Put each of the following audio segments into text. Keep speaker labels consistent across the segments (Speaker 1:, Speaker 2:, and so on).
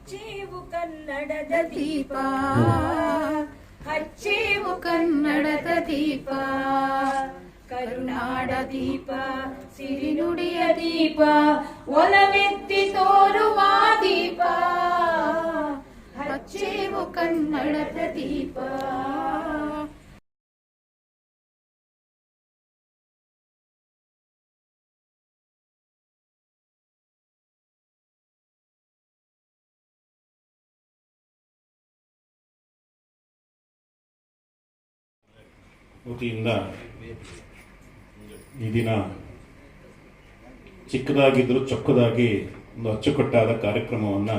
Speaker 1: ಹಚ್ಚೇವು ಕನ್ನಡದ ದೀಪ,
Speaker 2: ಹಚ್ಚೇವು ಕನ್ನಡದ ದೀಪ,
Speaker 1: ಕರುನಾಡ ದೀಪ, ಸಿರಿನುಡಿಯ ದೀಪ, ಒಲವೆತ್ತಿ ತೋರುವ ದೀಪ,
Speaker 2: ಹಚ್ಚೇವು ಕನ್ನಡದ ದೀಪ.
Speaker 3: ವತಿಯಿಂದ ಈ ದಿನ ಚಿಕ್ಕದಾಗಿದ್ದರೂ ಚೊಕ್ಕದಾಗಿ ಒಂದು ಅಚ್ಚುಕಟ್ಟಾದ ಕಾರ್ಯಕ್ರಮವನ್ನು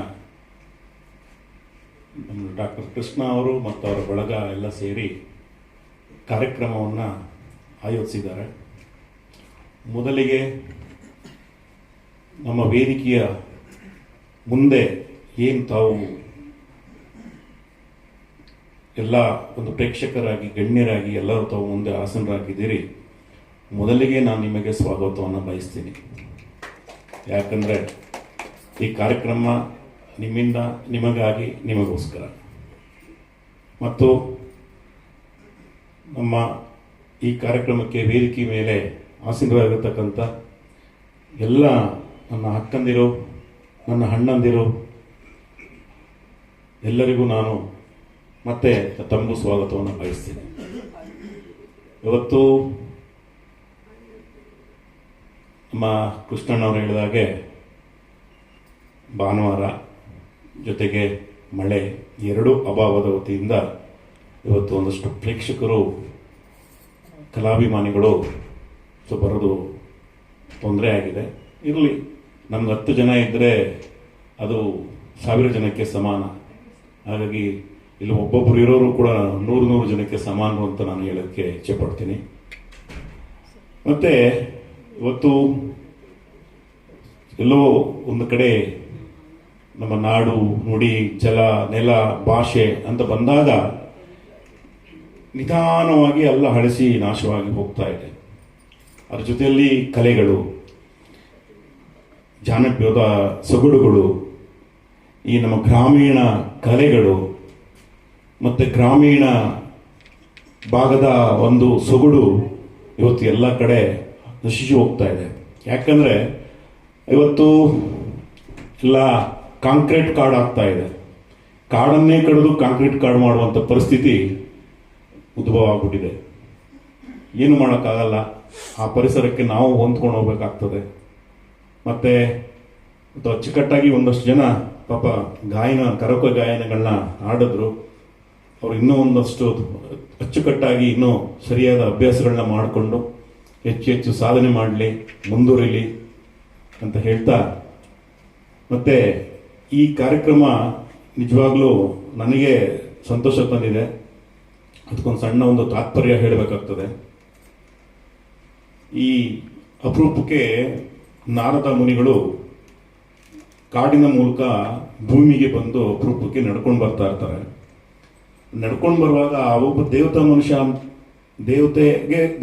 Speaker 3: ನಮ್ಮ ಡಾಕ್ಟರ್ ಕೃಷ್ಣ ಅವರು ಮತ್ತು ಅವರ ಬಳಗ ಎಲ್ಲ ಸೇರಿ ಕಾರ್ಯಕ್ರಮವನ್ನು ಆಯೋಜಿಸಿದ್ದಾರೆ. ಮೊದಲಿಗೆ ನಮ್ಮ ವೇದಿಕೆಯ ಮುಂದೆ ಏನು ತಾವು ಎಲ್ಲ ಒಂದು ಪ್ರೇಕ್ಷಕರಾಗಿ ಗಣ್ಯರಾಗಿ ಎಲ್ಲರೂ ತಾವು ಮುಂದೆ ಆಸನರಾಗಿದ್ದೀರಿ, ಮೊದಲಿಗೆ ನಾನು ನಿಮಗೆ ಸ್ವಾಗತವನ್ನು ಬಯಸ್ತೀನಿ. ಯಾಕಂದರೆ ಈ ಕಾರ್ಯಕ್ರಮ ನಿಮ್ಮಿಂದ, ನಿಮಗಾಗಿ, ನಿಮಗೋಸ್ಕರ. ಮತ್ತು ನಮ್ಮ ಈ ಕಾರ್ಯಕ್ರಮಕ್ಕೆ ವೇದಿಕೆ ಮೇಲೆ ಆಸೀನರಾಗಿರ್ತಕ್ಕಂಥ ಎಲ್ಲ ನನ್ನ ಅಕ್ಕಂದಿರು, ನನ್ನ ಅಣ್ಣಂದಿರು ಎಲ್ಲರಿಗೂ ನಾನು ಮತ್ತೆ ತಮಗೂ ಸ್ವಾಗತವನ್ನು ಬಯಸ್ತೀನಿ. ಇವತ್ತು ನಮ್ಮ ಕೃಷ್ಣಣ್ಣವರು ಹೇಳಿದಾಗೆ ಭಾನುವಾರ ಜೊತೆಗೆ ಮಳೆ ಎರಡೂ ಅಭಾವದ ವತಿಯಿಂದ ಇವತ್ತು ಒಂದಷ್ಟು ಪ್ರೇಕ್ಷಕರು, ಕಲಾಭಿಮಾನಿಗಳು ಬರೋದು ತೊಂದರೆ ಆಗಿದೆ. ಇರಲಿ, ನಮ್ಗೆ 10 ಜನ ಇದ್ದರೆ ಅದು 1000 ಜನಕ್ಕೆ ಸಮಾನ. ಹಾಗಾಗಿ ಇಲ್ಲಿ ಒಬ್ಬೊಬ್ಬರು ಇರೋರು ಕೂಡ 100 ಜನಕ್ಕೆ ಸಮಾನ ಅಂತ ನಾನು ಹೇಳೋಕ್ಕೆ ಇಚ್ಛೆ ಪಡ್ತೀನಿ. ಮತ್ತೆ ಇವತ್ತು ಎಲ್ಲೋ ಒಂದು ಕಡೆ ನಮ್ಮ ನಾಡು, ನುಡಿ, ಜಲ, ನೆಲ, ಭಾಷೆ ಅಂತ ಬಂದಾಗ ನಿಧಾನವಾಗಿ ಎಲ್ಲ ಹಳಸಿ ನಾಶವಾಗಿ ಹೋಗ್ತಾ ಇದೆ. ಅದ್ರ ಜೊತೆಯಲ್ಲಿ ಕಲೆಗಳು, ಜಾನಪದ ಸೊಗಡುಗಳು, ಈ ನಮ್ಮ ಗ್ರಾಮೀಣ ಕಲೆಗಳು ಮತ್ತು ಗ್ರಾಮೀಣ ಭಾಗದ ಒಂದು ಸೊಗಡು ಇವತ್ತು ಎಲ್ಲ ಕಡೆ ನಶಿಸಿ ಹೋಗ್ತಾ ಇದೆ. ಯಾಕಂದರೆ ಇವತ್ತು ಎಲ್ಲ ಕಾಂಕ್ರೀಟ್ ಕಾಡು ಆಗ್ತಾ ಇದೆ. ಕಾಡನ್ನೇ ಕಡಿದು ಕಾಂಕ್ರೀಟ್ ಕಾಡು ಮಾಡುವಂಥ ಪರಿಸ್ಥಿತಿ ಉದ್ಭವ ಆಗ್ಬಿಟ್ಟಿದೆ. ಏನು ಮಾಡೋಕ್ಕಾಗಲ್ಲ, ಆ ಪರಿಸರಕ್ಕೆ ನಾವು ಹೊಂದ್ಕೊಂಡು ಹೋಗ್ಬೇಕಾಗ್ತದೆ. ಮತ್ತು ಅಚ್ಚುಕಟ್ಟಾಗಿ ಒಂದಷ್ಟು ಜನ ಪಾಪ ಕರಕ ಗಾಯನಗಳನ್ನ ಆಡಿದ್ರು. ಅವರು ಇನ್ನೂ ಒಂದಷ್ಟು ಅಚ್ಚುಕಟ್ಟಾಗಿ ಇನ್ನೂ ಸರಿಯಾದ ಅಭ್ಯಾಸಗಳನ್ನ ಮಾಡಿಕೊಂಡು ಹೆಚ್ಚು ಸಾಧನೆ ಮಾಡಲಿ, ಮುಂದುವರಿಲಿ ಅಂತ ಹೇಳ್ತಾ, ಮತ್ತು ಈ ಕಾರ್ಯಕ್ರಮ ನಿಜವಾಗ್ಲೂ ನನಗೆ ಸಂತೋಷ ತಂದಿದೆ. ಅದಕ್ಕೊಂದು ಸಣ್ಣ ಒಂದು ತಾತ್ಪರ್ಯ ಹೇಳಬೇಕಾಗ್ತದೆ. ಈ ಅಪರೂಪಕ್ಕೆ ನಾರದ ಮುನಿಗಳು ಕಾಡಿನ ಮೂಲಕ ಭೂಮಿಗೆ ಬಂದು ಅಪರೂಪಕ್ಕೆ ನಡ್ಕೊಂಡು ಬರ್ತಾ ಇರ್ತಾರೆ. ನಡ್ಕೊಂಡು ಬರುವಾಗ ಒಬ್ಬ ದೇವತಾ ಮನುಷ್ಯ,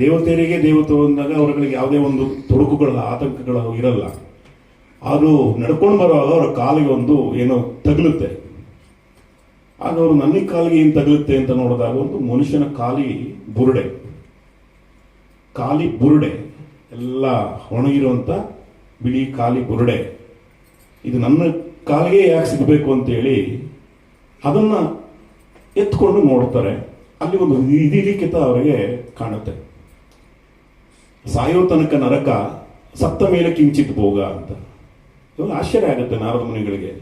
Speaker 3: ದೇವತೆಯರಿಗೆ ದೇವತೆ ಬಂದಾಗ ಅವರುಗಳಿಗೆ ಯಾವುದೇ ಒಂದು ತೊಡಕುಗಳ, ಆತಂಕಗಳು ಇರಲ್ಲ. ಅದು ನಡ್ಕೊಂಡು ಬರುವಾಗ ಅವರ ಕಾಲಿಗೆ ಒಂದು ಏನೋ ತಗಲುತ್ತೆ. ಆಗ ಅವರು ನನಗೆ ಕಾಲಿಗೆ ಏನು ತಗಲುತ್ತೆ ಅಂತ ನೋಡಿದಾಗ ಒಂದು ಮನುಷ್ಯನ ಕಾಲಿ ಬುರುಡೆ ಎಲ್ಲ ಒಣಗಿರುವಂಥ ಬಿಳಿ ಖಾಲಿ ಬುರುಡೆ, ಇದು ನನ್ನ ಕಾಲಿಗೆ ಯಾಕೆ ಸಿಗಬೇಕು ಅಂತೇಳಿ ಅದನ್ನು ಎತ್ಕೊಂಡು ನೋಡ್ತಾರೆ. ಅಲ್ಲಿ ಒಂದು ವಿಧಿಲಿಖಿತ ಅವರಿಗೆ ಕಾಣುತ್ತೆ, ಸಾಯೋ ತನಕ ನರಕ, ಸತ್ತ ಮೇಲೆ ಕಿಂಚಿತ್ ಭೋಗ ಅಂತ. ಇವಾಗ ಆಶ್ಚರ್ಯ ಆಗುತ್ತೆ ನಾರದ ಮುನಿಗಳಿಗೆ.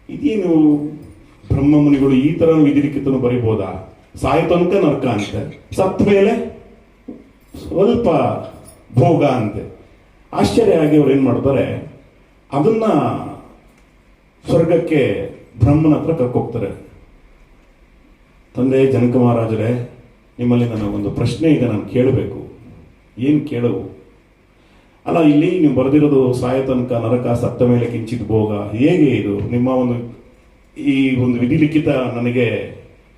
Speaker 3: ಇದೇನು ಬ್ರಹ್ಮ ಮುನಿಗಳು ಈ ಥರ ವಿಧಿಲಿಖಿತನು ಬರೀಬೋದಾ? ಸಾಯೋ ತನಕ ನರಕ ಅಂತೆ, ಸತ್ತ ಮೇಲೆ ಸ್ವಲ್ಪ ಭೋಗ ಅಂತೆ. ಆಶ್ಚರ್ಯ ಆಗಿ ಅವ್ರು ಏನು ಮಾಡ್ತಾರೆ, ಅದನ್ನ ಸ್ವರ್ಗಕ್ಕೆ ಬ್ರಹ್ಮನ ಹತ್ರ ಕರ್ಕೋಗ್ತಾರೆ. ತಂದೆ ಜನಕ ಮಹಾರಾಜರೇ, ನಿಮ್ಮಲ್ಲಿ ನನಗೊಂದು ಪ್ರಶ್ನೆ ಇದೆ, ನಾನು ಕೇಳಬೇಕು. ಏನು ಕೇಳವು? ಅಲ್ಲ, ಇಲ್ಲಿ ನೀವು ಬರೆದಿರೋದು ಸಾಯ ತನಕ ನರಕ, ಸತ್ತ ಮೇಲೆ ಕಿಂಚಿತ್ ಭೋಗ, ಹೇಗೆ ಇದು ನಿಮ್ಮ ಈ ಒಂದು ವಿಧಿಲಿಖಿತ ನನಗೆ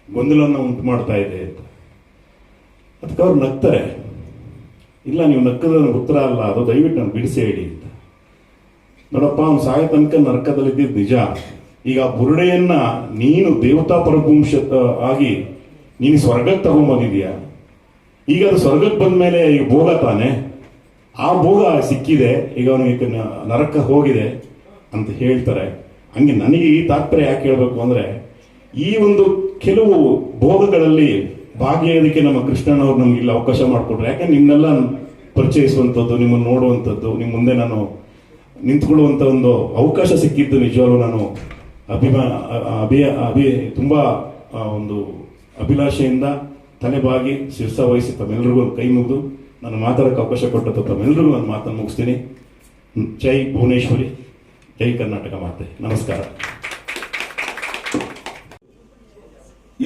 Speaker 3: ಗೊಂದಲವನ್ನು ಉಂಟು ಮಾಡ್ತಾ ಇದೆ ಅಂತ. ಅದಕ್ಕೆ ಅವ್ರು ನಗ್ತಾರೆ. ಇಲ್ಲ, ನೀವು ನಕ್ಕದ ಉತ್ತರ ಅಲ್ಲ ಅದು, ದಯವಿಟ್ಟು ನಾನು ಬಿಡಿಸಿ ಹೇಳಿ ಅಂತ. ನೋಡಪ್ಪ, ಅವ್ನು ಸಾಯ ತನಕ ನರಕದಲ್ಲಿದ್ದಿದ್ದು ನಿಜ, ಈಗ ಬುರುಡೆಯನ್ನ ನೀನು ದೇವತಾ ಪರಪುಂಶ ಆಗಿ ನೀನು ಸ್ವರ್ಗಕ್ಕೆ ತಗೊಂಡ್ಬಂದಿದೀಯ. ಈಗ ಅದು ಸ್ವರ್ಗಕ್ಕೆ ಬಂದ ಮೇಲೆ ಈಗ ಭೋಗ ತಾನೆ, ಆ ಭೋಗ ಸಿಕ್ಕಿದೆ, ಈಗ ಅವನಿಗೆ ನರಕ ಹೋಗಿದೆ ಅಂತ ಹೇಳ್ತಾರೆ. ಹಂಗೆ ನನಗೆ ಈ ತಾತ್ಪರ್ಯ ಯಾಕೆ ಹೇಳ್ಬೇಕು ಅಂದ್ರೆ, ಈ ಒಂದು ಕೆಲವು ಭೋಗಗಳಲ್ಲಿ ಭಾಗಿಯಾಗೋದಕ್ಕೆ ನಮ್ಮ ಕೃಷ್ಣನವ್ರು ನಮ್ಗೆ ಇಲ್ಲಿ ಅವಕಾಶ ಮಾಡಿಕೊಟ್ರೆ. ಯಾಕೆ ನಿನ್ನೆಲ್ಲ ಪರಿಚಯಿಸುವಂಥದ್ದು, ನಿಮ್ಮನ್ನು ನೋಡುವಂಥದ್ದು, ನಿಮ್ಮ ಮುಂದೆ ನಾನು ನಿಂತ್ಕೊಳ್ಳುವಂಥ ಒಂದು ಅವಕಾಶ ಸಿಕ್ಕಿದ್ದು ನಿಜವಾಗ್ಲೂ ನಾನು ತುಂಬಾ ಒಂದು ಅಭಿಲಾಷೆಯಿಂದ ತಲೆಬಾಗಿ ಶಿರಸ ವಹಿಸಿ ತಮ್ಮೆಲ್ಲರಿಗೂ ಒಂದು ಕೈ ಮುಗಿದು ನಾನು ಮಾತಾಡೋಕ್ಕೆ ಅವಕಾಶ ಕೊಟ್ಟದ್ದು ತಮ್ಮೆಲ್ಲರಿಗೂ ನಾನು ಮಾತನ್ನು ಮುಗಿಸ್ತೀನಿ. ಜೈ ಭುವನೇಶ್ವರಿ, ಜೈ ಕರ್ನಾಟಕ ಮಾತೆ. ನಮಸ್ಕಾರ.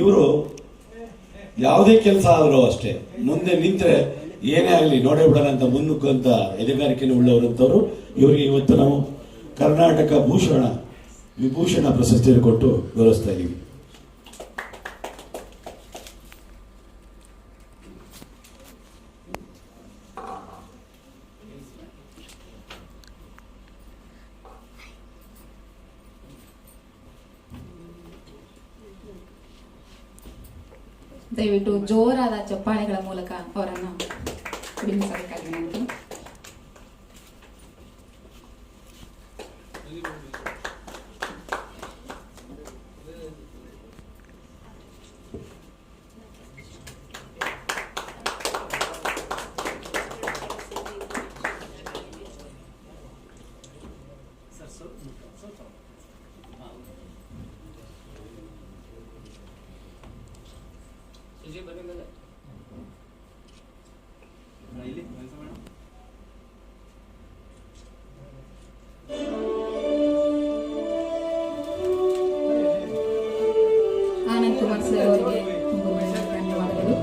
Speaker 4: ಇವರು ಯಾವುದೇ ಕೆಲಸ ಆದರೂ ಅಷ್ಟೇ ಮುಂದೆ ನಿಂತರೆ ಏನೇ ಆಗಲಿ ನೋಡೇ ಬಿಡೋಣ ಅಂತ ಮುನ್ನುಗ್ಗುವಂತ ಎದೆಗಾರಿಕೆಯನ್ನು ಉಳ್ಳವರಂತವರು. ಇವರಿಗೆ ಇವತ್ತು ನಾವು ಕರ್ನಾಟಕ ವಿಭೂಷಣ ಪ್ರಶಸ್ತಿಯನ್ನು ಕೊಟ್ಟು ಗೌರವಿಸ್ತಾ ಇದ್ದೀವಿ.
Speaker 2: ದಯವಿಟ್ಟು ಜೋರಾದ ಚಪ್ಪಾಳೆಗಳ ಮೂಲಕ ಅವರನ್ನು ಅಭಿನಂದಿಸಬೇಕಾಗಿ ನನಗೆ. ಆನಂದ್ ಕುಮಾರ್ ಸರ್ ಅವರಿಗೆ ಧನ್ಯವಾದಗಳು.